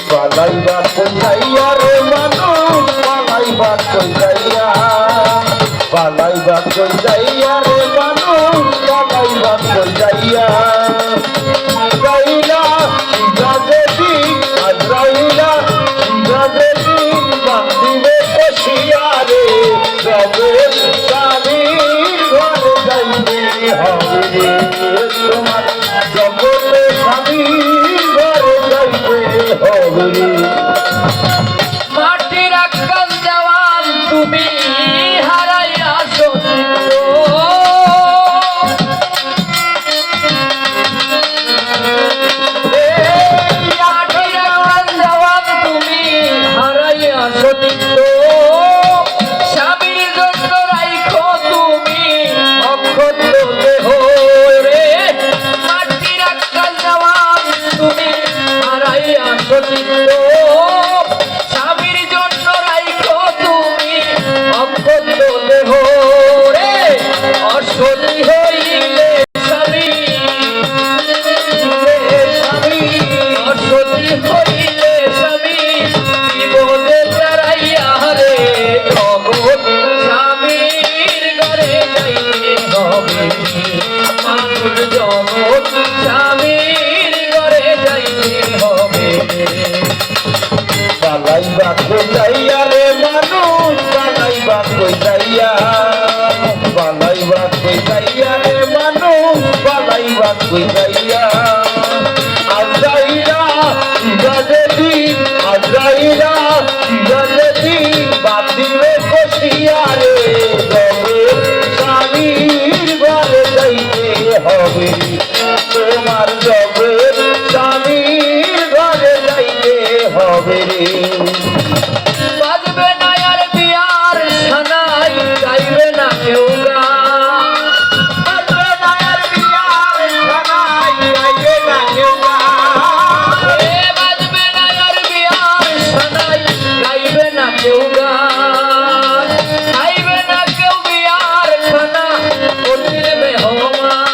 পালাইবা কই যাইয়া রে মানুষ পালাইবা কই যাইয়া পালাইবা কই যাইয়া রে মানুষ পালাইবা কই যাইয়া যাইলা যাদেবি আজরাইলা যাদেবি বান্দিবে কষিয়া রে রবে স্বামী ঘরে যাইবে হবে তোমার জগতে স্বামী ঘরে যাইবে হবে মাটির আকাশ দেওয়ান তুমি হারাইয়া সত্য মাটির আকাশ দেওয়ান তুমি হারাইয়া সত্য স্বামীর জন্য রাইখো তুমি অক্ষত দেহ রে মাটির আকাশ দেওয়ান তুমি হারাইয়া সত্য স্বামীর জন্য রাইখো তুমি অক্ষত দেহ রে অসতী হইলে স্বামী অসতী হইলে স্বামী জীবনে তারাইয়া রে জগৎ স্বামীর ঘরে যাইতে হবে মানুষ জগৎ স্বামীর ঘরে যাইতে হবে পালাইবা কই যাইয়া রে মানুষ পালাইবা কই যাইয়া পালাইবা কই যাইয়া রে মানুষ পালাইবা কই যাইয়া আজরাইলা যাদেবি আজরাইলা যাদেবি বাঁধিবে কষিয়া রে রবে স্বামীর ঘরে যাইতে হবে তোমার জগৎ স্বামীর ঘরে যাইতে হবে রে বাজবে না আর বিয়ার সানাই গাইবে না কেউ গান বাজবে না আর বিয়ার সানাই গাইবে না কেউ গান বাজবে না আর বিয়ার সানাই গাইবে না কেউ গান গাইবে না কেউ বিয়ার খানা অতির মেহমান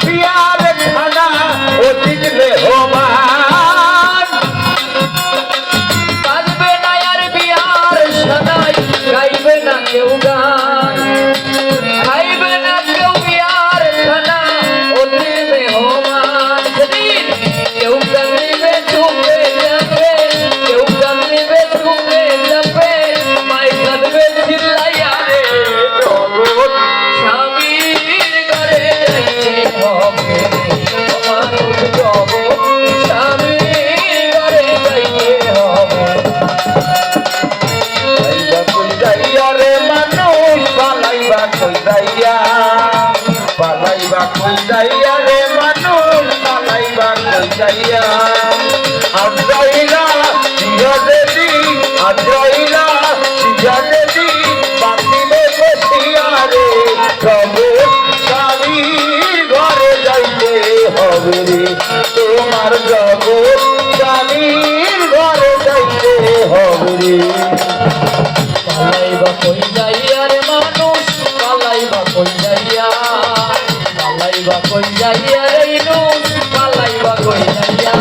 বিয়ার খানা অতীত মেহমান বাজবে না আর বিয়ার সানাই গাইবে না কেউ গান গাইবে না কেউ বিয়ার খানা অতির মেহমান সেদিন কেউ কান্দিবে চুপে যাবে কেউ কান্দিবে চুপে যাবে মাই কাঁদবে চিল্লাইয়া রে জগৎ স্বামীর ঘরে যাইতে হবে মানুষ জগৎ স্বামীর ঘরে যাইতে হবে পালাইবা কই যাইয়া রে মানুষ পালাইবা কই যাইয়া পালাইবা কই যাইয়া রে মানুষ পালাইবা কই যাইয়া আজরাইলা যাদেবি আজরাইলা যাদেবি বাঁধিবে কষিয়া রে রবে স্বামীর ঘরে যাইতে হবে রে তোমার জগৎ স্বামীর ঘরে যাইতে হবে রে পালাইবা কই যাইয়া রে মানুষ পালাইবা কই যাইয়া পালাইবা কই যাইয়া রে ইনুস পালাইবা কই যাইয়া